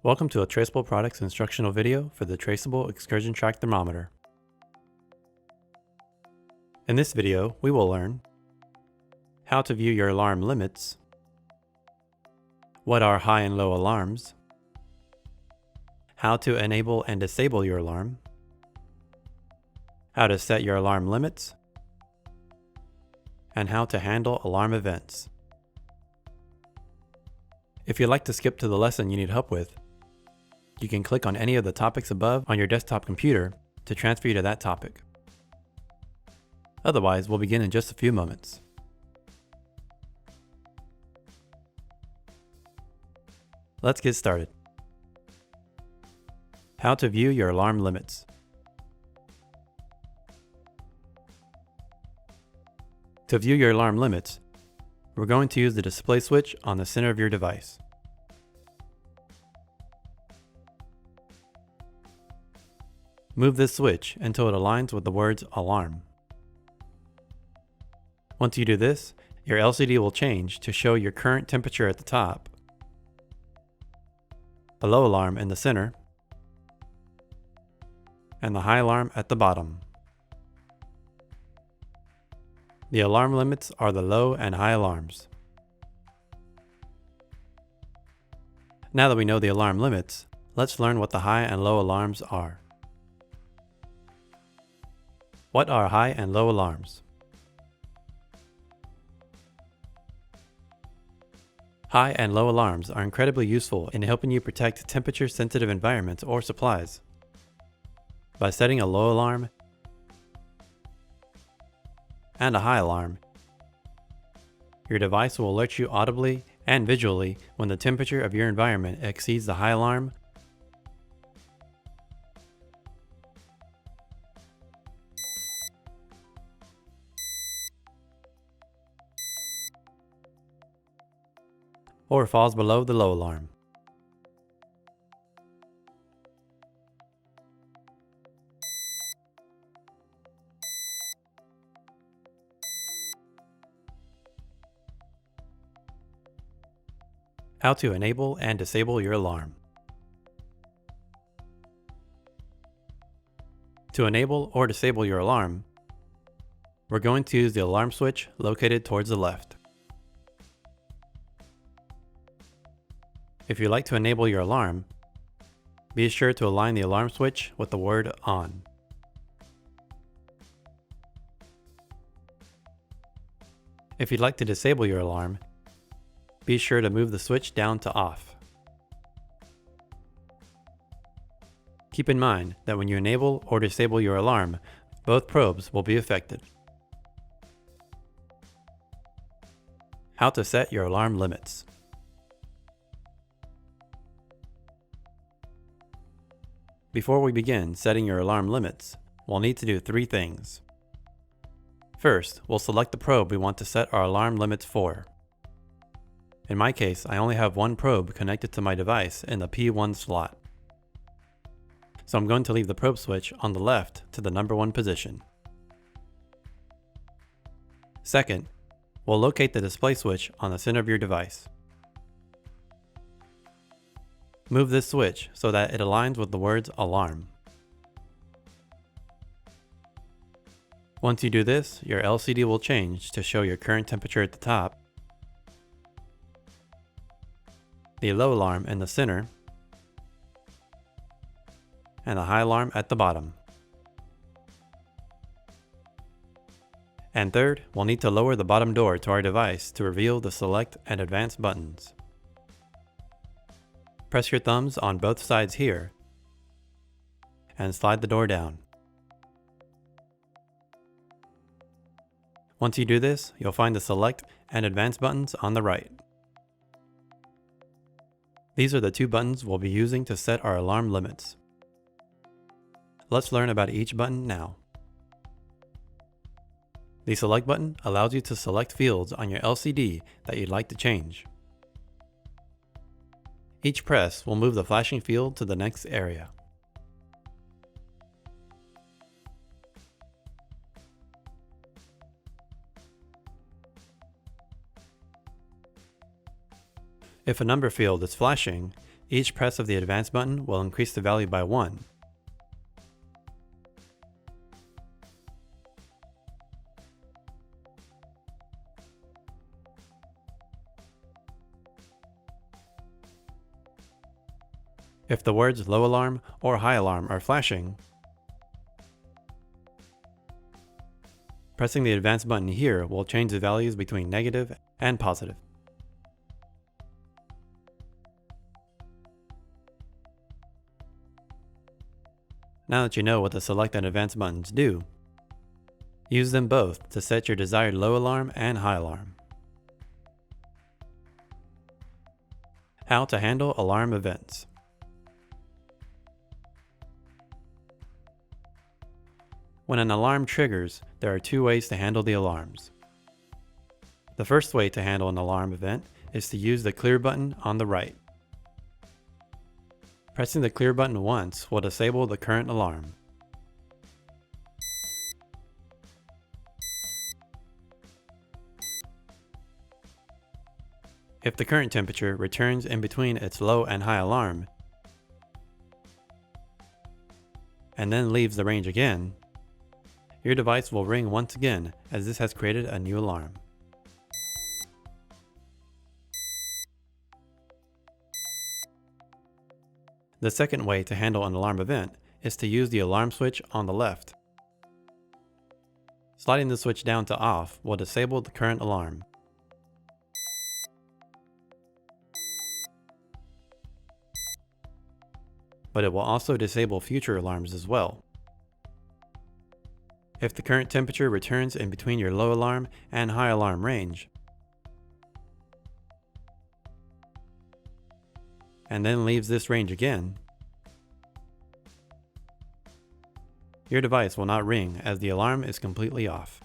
Welcome to a Traceable Products instructional video for the Traceable Excursion-Trac thermometer. In this video, we will learn how to view your alarm limits, what are high and low alarms, how to enable and disable your alarm, how to set your alarm limits, and how to handle alarm events. If you'd like to skip to the lesson you need help with, you can click on any of the topics above on your desktop computer to transfer you to that topic. Otherwise, we'll begin in just a few moments. Let's get started. How to view your alarm limits. To view your alarm limits, we're going to use the display switch on the center of your device. Move this switch until it aligns with the words alarm. Once you do this, your LCD will change to show your current temperature at the top, the low alarm in the center, and the high alarm at the bottom. The alarm limits are the low and high alarms. Now that we know the alarm limits, let's learn what the high and low alarms are. What are high and low alarms? High and low alarms are incredibly useful in helping you protect temperature-sensitive environments or supplies. By setting a low alarm and a high alarm, your device will alert you audibly and visually when the temperature of your environment exceeds the high alarm or falls below the low alarm. How to enable and disable your alarm. To enable or disable your alarm, we're going to use the alarm switch located towards the left. If you'd like to enable your alarm, be sure to align the alarm switch with the word on. If you'd like to disable your alarm, be sure to move the switch down to off. Keep in mind that when you enable or disable your alarm, both probes will be affected. How to set your alarm limits. Before we begin setting your alarm limits, we'll need to do three things. First, we'll select the probe we want to set our alarm limits for. In my case, I only have one probe connected to my device in the P1 slot. So I'm going to leave the probe switch on the left to the number 1 position. Second, we'll locate the display switch on the center of your device. Move this switch so that it aligns with the words alarm. Once you do this, your LCD will change to show your current temperature at the top, the low alarm in the center, and the high alarm at the bottom. And third, we'll need to lower the bottom door to our device to reveal the select and advance buttons. Press your thumbs on both sides here and slide the door down. Once you do this, you'll find the select and advance buttons on the right. These are the two buttons we'll be using to set our alarm limits. Let's learn about each button now. The select button allows you to select fields on your LCD that you'd like to change. Each press will move the flashing field to the next area. If a number field is flashing, Each press of the advance button will increase the value by 1. If the words low alarm or high alarm are flashing, pressing the advance button here will change the values between negative and positive. Now that you know what the select and advance buttons do, use them both to set your desired low alarm and high alarm. How to handle alarm events. When an alarm triggers, there are 2 ways to handle the alarms. The first way to handle an alarm event is to use the clear button on the right. Pressing the clear button once will disable the current alarm. If the current temperature returns in between its low and high alarm, and then leaves the range again, your device will ring once again, as this has created a new alarm. The second way to handle an alarm event is to use the alarm switch on the left. Sliding the switch down to off will disable the current alarm. But it will also disable future alarms as well. If the current temperature returns in between your low alarm and high alarm range, and then leaves this range again, your device will not ring as the alarm is completely off.